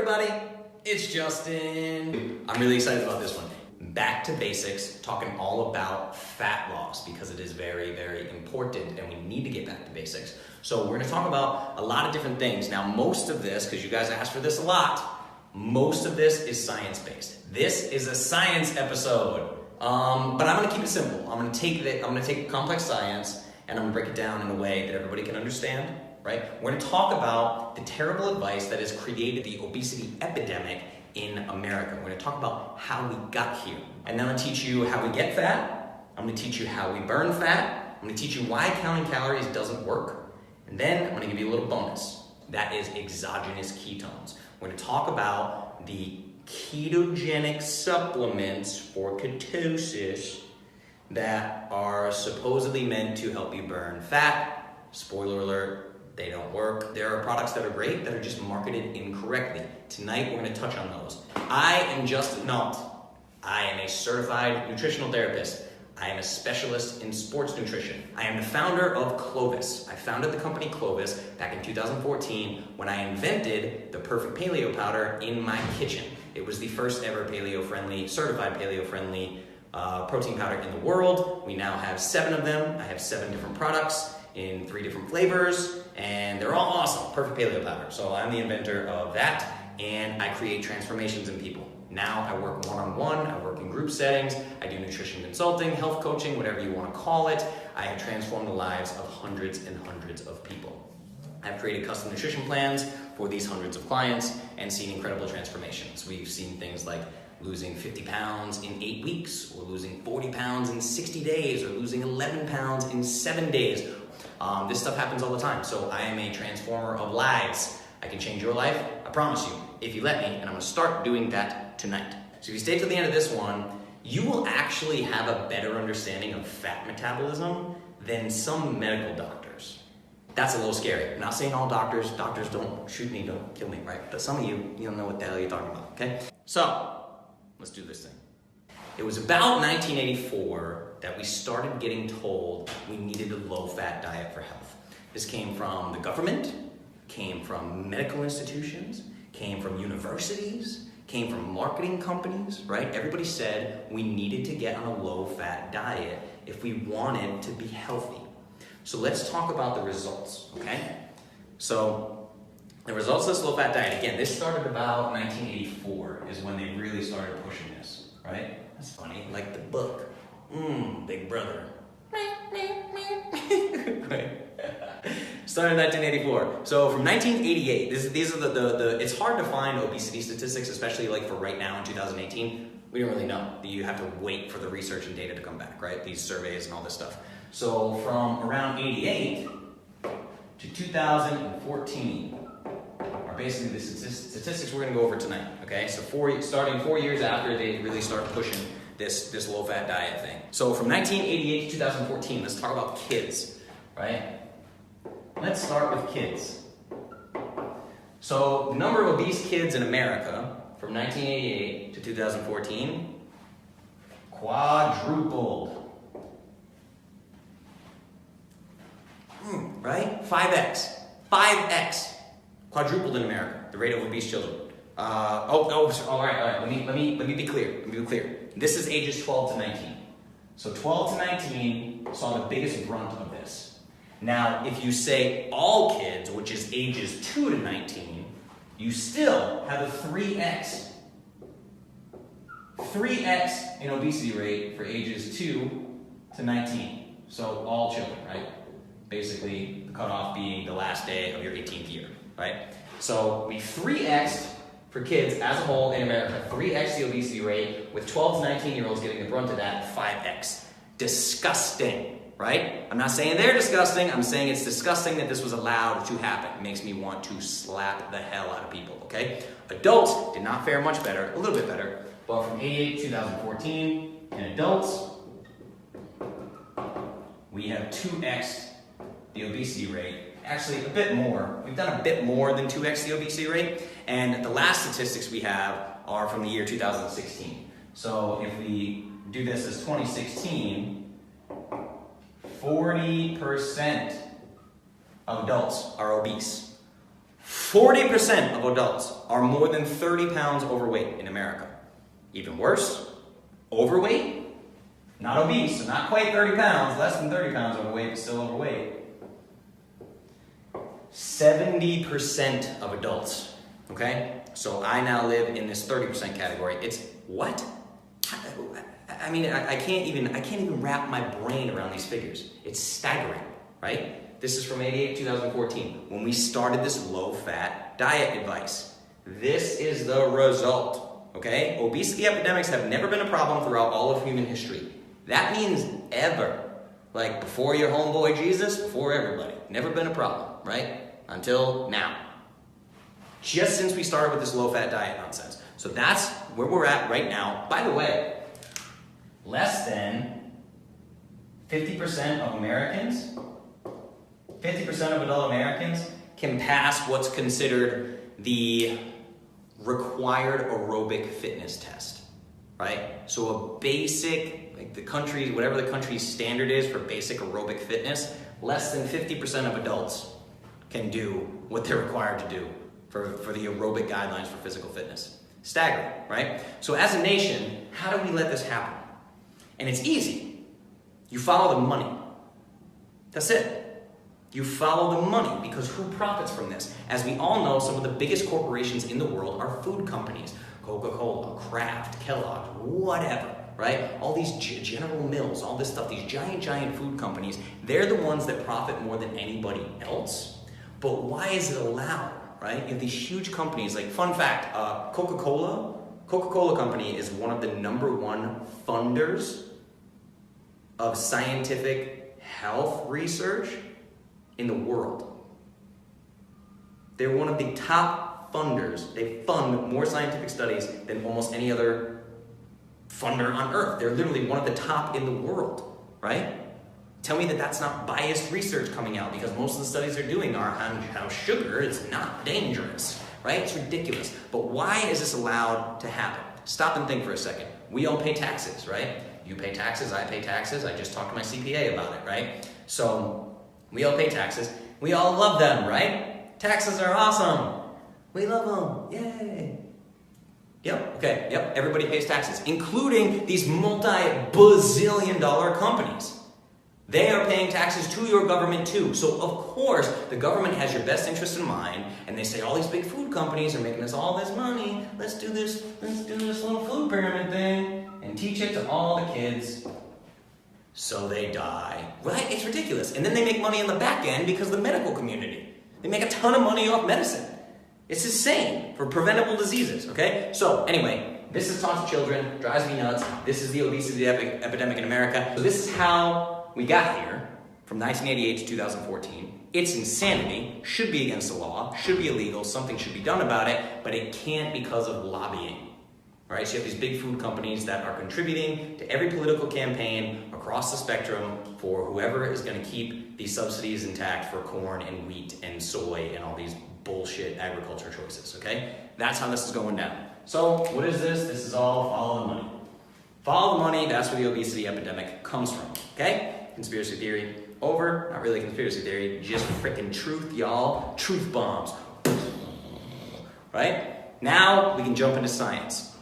everybody, it's Justin. I'm really excited about this one. Back to basics, talking all about fat loss because it is very, very important and we need to get back to basics. So we're gonna talk about a lot of different things. Now, most of this, because you guys asked for this a lot, most of this is science-based. This is a science episode, but I'm gonna keep it simple. I'm gonna take complex science and I'm gonna break it down in a way that everybody can understand, right? We're gonna talk about the terrible advice that has created the obesity epidemic in America. We're gonna talk about how we got here. And then I'm gonna teach you how we get fat. I'm gonna teach you how we burn fat. I'm gonna teach you why counting calories doesn't work. And then I'm gonna give you a little bonus. That is exogenous ketones. We're gonna talk about the ketogenic supplements for ketosis that are supposedly meant to help you burn fat. Spoiler alert, they don't work. There are products that are great that are just marketed incorrectly. Tonight, we're gonna touch on those. I am Justin Nault. I am a certified nutritional therapist. I am a specialist in sports nutrition. I am the founder of Clovis. I founded the company Clovis back in 2014 when I invented the Perfect Paleo Powder in my kitchen. It was the first ever paleo-friendly, certified paleo-friendly protein powder in the world. We now have 7 of them. I have 7 different products in 3 different flavors, and they're all awesome. Perfect Paleo Powder. So I'm the inventor of that, and I create transformations in people. Now I work one-on-one, I work in group settings, I do nutrition consulting, health coaching, whatever you want to call it. I have transformed the lives of hundreds and hundreds of people. I've created custom nutrition plans for these hundreds of clients and seen incredible transformations. We've seen things like losing 50 pounds in 8 weeks, or losing 40 pounds in 60 days, or losing 11 pounds in 7 days. This stuff happens all the time. So I am a transformer of lives. I can change your life, I promise you, if you let me, and I'm gonna start doing that tonight. So if you stay till the end of this one, you will actually have a better understanding of fat metabolism than some medical doctors. That's a little scary. I'm not saying all doctors don't shoot me, don't kill me, right? But some of you don't know what the hell you're talking about, okay? So, let's do this thing. It was about 1984 that we started getting told we needed a low-fat diet for health. This came from the government, came from medical institutions, came from universities, came from marketing companies, right? Everybody said we needed to get on a low-fat diet if we wanted to be healthy. So let's talk about the results, okay? So the results of this low-fat diet, again, this started about 1984 is when they really started pushing this, right? That's funny, like the book, Big Brother. Started in 1984. So from 1988, these are the it's hard to find obesity statistics, especially like for right now in 2018. We don't really know. You have to wait for the research and data to come back, right? These surveys and all this stuff. So from around 88 to 2014 are basically the statistics we're gonna go over tonight, okay? So starting 4 years after they really start pushing this low-fat diet thing. So from 1988 to 2014, let's talk about kids, right? Let's start with kids. So the number of obese kids in America from 1988 to 2014 quadrupled. Right? 5x. Quadrupled in America, the rate of obese children. All right. Let me be clear. This is ages 12 to 19. So 12 to 19 saw the biggest brunt of this. Now, if you say all kids, which is ages 2 to 19, you still have a 3x in obesity rate for ages 2 to 19. So all children, right? Basically, the cutoff being the last day of your 18th year, right? So we 3x'd for kids as a whole in America, 3x the obesity rate, with 12 to 19-year-olds getting the brunt of that, 5x. Disgusting, right? I'm not saying they're disgusting, I'm saying it's disgusting that this was allowed to happen. It makes me want to slap the hell out of people, okay? Adults did not fare much better, a little bit better, but from 88 to 2014, in adults, we have 2x the obesity rate. Actually, a bit more. We've done a bit more than 2x the obesity rate, and the last statistics we have are from the year 2016. So if we do this as 2016, 40% of adults are obese. 40% of adults are more than 30 pounds overweight in America. Even worse, overweight, not obese, so not quite 30 pounds, less than 30 pounds overweight, but still overweight. 70% of adults, okay? So I now live in this 30% category. It's what? I mean, I can't even wrap my brain around these figures. It's staggering, right? This is from 2014, when we started this low-fat diet advice. This is the result, okay? Obesity epidemics have never been a problem throughout all of human history. That means ever. Like before your homeboy Jesus, before everybody. Never been a problem, right? Until now. Just since we started with this low-fat diet nonsense. So that's where we're at right now. By the way, less than 50% of Americans, 50% of adult Americans can pass what's considered the required aerobic fitness test, right? So a basic, like the country, whatever the country's standard is for basic aerobic fitness, less than 50% of adults can do what they're required to do for the aerobic guidelines for physical fitness. Staggering, right? So as a nation, how do we let this happen? And it's easy. You follow the money. That's it. You follow the money, because who profits from this? As we all know, some of the biggest corporations in the world are food companies. Coca-Cola, Kraft, Kellogg, whatever, right? All these General Mills, all this stuff, these giant food companies, they're the ones that profit more than anybody else. But why is it allowed, right? You have these huge companies, like, fun fact, Coca-Cola Company is one of the #1 funders of scientific health research in the world. They're one of the top funders. They fund more scientific studies than almost any other funder on earth. They're literally one of the top in the world, right? Tell me that that's not biased research coming out, because most of the studies they're doing are on how sugar is not dangerous, right? It's ridiculous. But why is this allowed to happen? Stop and think for a second. We all pay taxes, right? You pay taxes, I pay taxes. I just talked to my CPA about it, right? So we all pay taxes. We all love them, right? Taxes are awesome. We love them. Yay. Yep, okay, yep. Everybody pays taxes, including these multi-bazillion-dollar companies. They are paying taxes to your government too. So of course, the government has your best interest in mind, and they say all these big food companies are making us all this money. Let's do this little food pyramid thing and teach it to all the kids so they die. Right? It's ridiculous. And then they make money in the back end because of the medical community. They make a ton of money off medicine. It's insane for preventable diseases, okay? So anyway, this is taught to children, drives me nuts. This is the obesity epidemic in America. So this is how we got here from 1988 to 2014. It's insanity, should be against the law, should be illegal, something should be done about it, but it can't because of lobbying. All right, so you have these big food companies that are contributing to every political campaign across the spectrum for whoever is going to keep these subsidies intact for corn and wheat and soy and all these bullshit agriculture choices, okay? That's how this is going down. So what is this? This is all follow the money. Follow the money, that's where the obesity epidemic comes from, okay? Conspiracy theory over. Not really conspiracy theory, just freaking truth, y'all. Truth bombs. Right? Now we can jump into science.